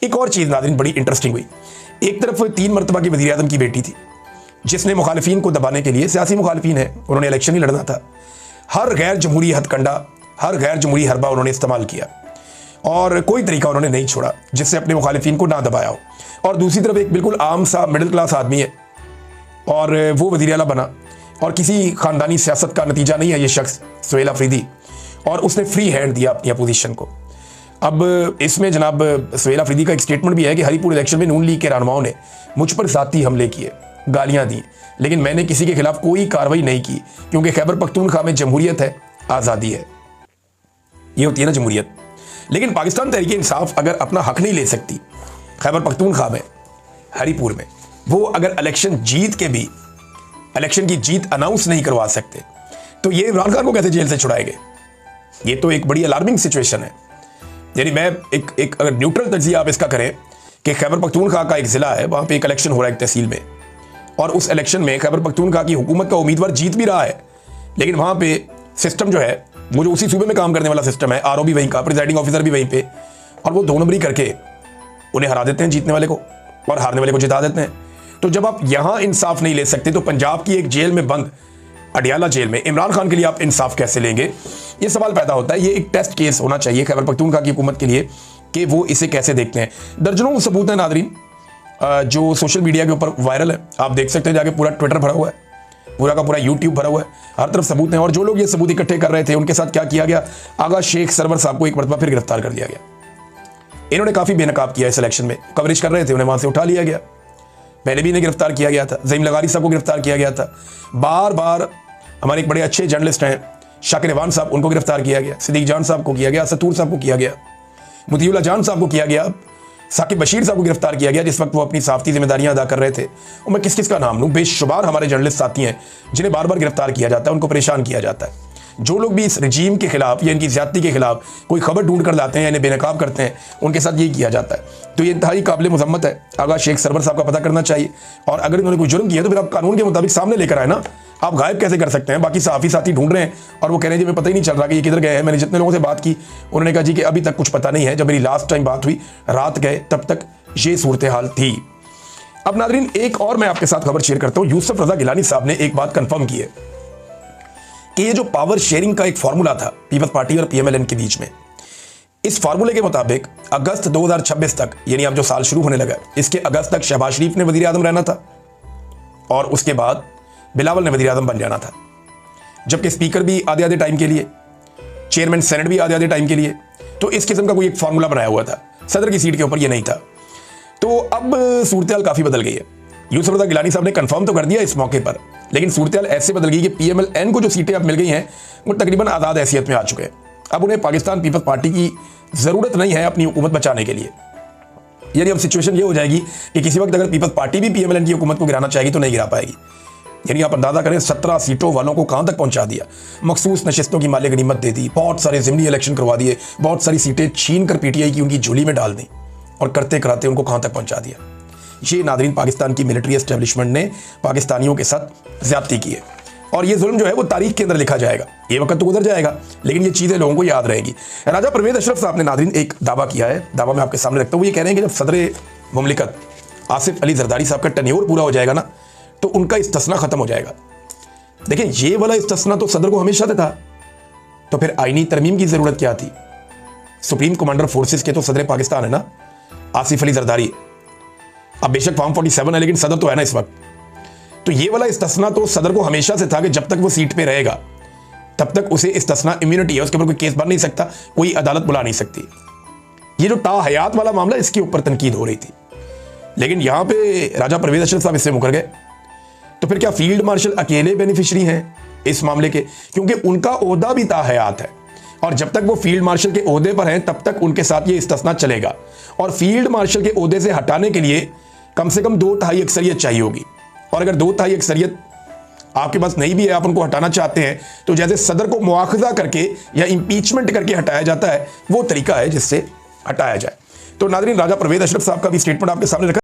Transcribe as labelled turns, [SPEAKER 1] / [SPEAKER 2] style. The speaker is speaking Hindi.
[SPEAKER 1] एक और चीज़ नाज़रीन बड़ी इंटरेस्टिंग हुई। एक तरफ 3 मरतबा की वज़ीर आज़म की बेटी थी जिसने मुखालिफिन को दबाने के लिए, सियासी मुखालिफिन है, उन्होंने इलेक्शन ही लड़ना था, हर गैर जमहूरी हथकंडा, हर गैर जमहूरी हरबा उन्होंने इस्तेमाल किया और कोई तरीका उन्होंने नहीं छोड़ा जिससे अपने मुखालिफिन को ना दबाया हो। और दूसरी तरफ एक बिल्कुल आम सा मिडिल क्लास आदमी है और वो वज़ीर आला बना और किसी ख़ानदानी सियासत का नतीजा नहीं है ये शख्स सुहेल अफरीदी, और उसने फ्री हैंड दिया अपनी अपोजिशन को। अब इसमें जनाब सुहेल अफरीदी का एक स्टेटमेंट भी है कि हरीपुर इलेक्शन में नून लीग के रहनुमाओं ने मुझ पर ज़ाती हमले किए, गालियां दी, लेकिन मैंने किसी के खिलाफ कोई कार्रवाई नहीं की क्योंकि खैबर पख्तूनख्वा में जमहूरियत है, आज़ादी है। ये होती है ना जमहूरियत। लेकिन पाकिस्तान तहरीक इंसाफ अगर अपना हक नहीं ले सकती खैबर पख्तूनख्वा में, हरीपुर में, वो अगर इलेक्शन जीत के भी इलेक्शन की जीत अनाउंस नहीं करवा सकते तो ये इमरान खान को कैसे जेल से छुड़ाएंगे? ये तो एक बड़ी अलार्मिंग सिचुएशन है। यानी मैं एक अगर न्यूट्रल तज्जिया आप इसका करें कि खैबर पख्तूनख्वा का एक ज़िला है, वहाँ पे एक इलेक्शन हो रहा है एक तहसील में, और उस इलेक्शन में खैबर पख्तूनख्वा की हुकूमत का उम्मीदवार जीत भी रहा है, लेकिन वहाँ पे सिस्टम जो है वो जो उसी सूबे में काम करने वाला सिस्टम है, आरओ भी वहीं का, प्रिजाइडिंग ऑफिसर भी वहीं पे, और वो 2 नंबरी करके उन्हें हरा देते हैं जीतने वाले को और हारने वाले को जिता देते हैं। तो जब आप यहाँ इंसाफ नहीं ले सकते तो पंजाब की एक जेल में बंद अडियाला जेल में इमरान खान के लिए आप इंसाफ कैसे लेंगे? ये सवाल पैदा होता है। ये एक टेस्ट केस होना चाहिए खैबर पख्तूनख्वा की हुकूमत के लिए कि वो इसे कैसे देखते हैं। दर्जनों सबूत हैं नादरीन जो सोशल मीडिया के ऊपर वायरल है, आप देख सकते हैं, जाके पूरा ट्विटर भरा हुआ है, पूरा का पूरा यूट्यूब भरा हुआ है, हर तरफ सबूत हैं। और जो लोग ये सबूत इकट्ठे कर रहे थे उनके साथ क्या किया गया? आगा शेख सरवर साहब को एक मरतबा फिर गिरफ्तार कर लिया गया। इन्होंने काफ़ी बेनकाब किया इस इलेक्शन में, कवरेज कर रहे थे, उन्हें वहाँ से उठा लिया गया। पहले भी इन्हें गिरफ्तार किया गया था, ज़हीम लगारी साहब को गिरफ्तार किया गया था, बार बार हमारे एक बड़े अच्छे जर्नलिस्ट हैं शाकिर रेवान साहब, उनको गिरफ्तार किया गया, सिद्दीक जान साहब को किया गया, सतूर साहब को किया गया, मुतीउल्ला जान साहब को किया गया, साकिब बशीर साहब को गिरफ्तार किया गया जिस वक्त वो अपनी साफ़ती जिम्मेदारियां अदा कर रहे थे। और मैं किस किस का नाम लूँ, बेशुमार हमारे जर्नलिस्ट साथी हैं जिन्हें बार बार गिरफ्तार किया जाता है, उनको परेशान किया जाता है। जो लोग भी इस रजीम के खिलाफ या इनकी ज़्यादती के खिलाफ कोई खबर ढूंढ कर लाते हैं, इन्हें बेनकाब करते हैं, उनके साथ यही किया जाता है। तो ये इंतहाई काबिल मजम्मत है। आगा शेख सरवर साहब का पता करना चाहिए, और अगर इन्होंने कोई जुर्म किया तो फिर आप कानून के मुताबिक सामने लेकर आए ना। आप गायब कैसे कर सकते हैं? बाकी सहाफ़ी साथी ढूंढ रहे हैं और वो कह रहे हैं जी हमें पता ही नहीं चल रहा कि ये किधर गए हैं। मैंने जितने लोगों से बात की उन्होंने कहा जी कि अभी तक कुछ पता नहीं है, जब मेरी लास्ट टाइम बात हुई रात गए तब तक ये सूरत हाल थी। अब नादरीन एक और मैं आपके साथ खबर शेयर करता हूँ। यूसुफ रजा गिलानी साहब ने एक बात कंफर्म की है कि ये जो पावर शेयरिंग का एक फार्मूला था पीपल्स पार्टी और पीएमएलएन के बीच में, इस फार्मूले के मुताबिक अगस्त 2026 तक, यानी अब जो साल शुरू होने लगा, इसके अगस्त तक शहबाज शरीफ ने वजीर आजम रहना था और उसके बाद बिलावल ने वजीर आजम बन जाना था, जबकि स्पीकर भी आधे आधे टाइम के लिए, चेयरमैन सेनेट भी आधे आधे टाइम के लिए। तो इस किस्म का कोई एक फार्मूला बनाया हुआ था। सदर की सीट के ऊपर ये नहीं था। तो अब सूरत हाल काफ़ी बदल गई है। यूसुफ रजा गिलानी साहब ने कंफर्म तो कर दिया इस मौके पर, लेकिन सूरत हाल ऐसे बदल गई कि पीएमएलएन को जो सीटें अब मिल गई हैं वो तकरीबन आज़ाद हैसियत में आ चुके हैं। अब उन्हें पाकिस्तान पीपल्स पार्टी की ज़रूरत नहीं है अपनी हुकूमत बचाने के लिए। यानी अब सिचुएशन ये हो जाएगी कि किसी वक्त अगर पीपल्स पार्टी भी पीएमएलएन की हुकूमत को गिराना चाहेगी तो नहीं गिरा पाएगी। यानी आप अंदाजा करें 17 सीटों वालों को कहां तक पहुंचा दिया, मखसूस नशिस्तों की माले गनीमत दे दी, बहुत सारे ज़िमनी इलेक्शन करवा दिए, बहुत सारी सीटें छीन कर पीटीआई की उनकी झोली में डाल दी और करते कराते उनको कहां तक पहुंचा दिया। ये नादरीन पाकिस्तान की मिलिट्री एस्टेब्लिशमेंट ने पाकिस्तानियों के साथ ज्यादती की है, और ये जुल्म जो है वो तारीख के अंदर लिखा जाएगा। ये वक्त तो गुजर जाएगा लेकिन ये चीज़ें लोगों को याद रहेगी। राजा परवेज अशरफ साहब ने नादरीन एक दावा किया है, दावा मैं आपके सामने रखता हूँ। वो ये कह रहे हैं कि जब सदर मुमलिकत आसिफ अली जरदारी साहब का टेन्योर पूरा हो जाएगा ना तो उनका इस्तिस्ना खत्म हो जाएगा। देखिए ये वाला इस्तिस्ना तो सदर को हमेशा से था, तो फिर आईनी तरमीम की ज़रूरत क्या थी? सुप्रीम कमांडर फोर्सेस के तो सदर पाकिस्तान है ना, आसिफ अली जरदारी। अब बेशक फॉर्म 47 है लेकिन सदर तो है ना इस वक्त। तो ये वाला इस्तिस्ना तो सदर को हमेशा से था कि जब तक वो सीट पे रहेगा तब तक उसे इस्तिस्ना इम्यूनिटी है, उसके ऊपर कोई केस बन नहीं सकता, कोई अदालत बुला नहीं सकती। ये जो ताहयात वाला मामला इसके ऊपर तनकीद हो रही थी, लेकिन यहां पे राजा परवेज अशरफ साहब इससे मुकर गए। तो फिर क्या फील्ड मार्शल अकेले बेनिफिशरी हैं इस मामले के? क्योंकि उनका ओहदा भी ताहयात है और जब तक वो फील्ड मार्शल के ओहदे पर हैं तब तक उनके साथ ये इस्तिस्ना चलेगा। और फील्ड मार्शल के ओहदे से हटाने के लिए कम से कम 2/3 अक्सरियत चाहिए होगी, और अगर 2/3 अक्सरियत आपके पास नहीं भी है, आप उनको हटाना चाहते हैं, तो जैसे सदर को मुआखजा करके या इंपीचमेंट करके हटाया जाता है वो तरीका है जिससे हटाया जाए। तो नाज़रीन राजा परवेज अशरफ साहब का भी स्टेटमेंट आपके सामने रखा।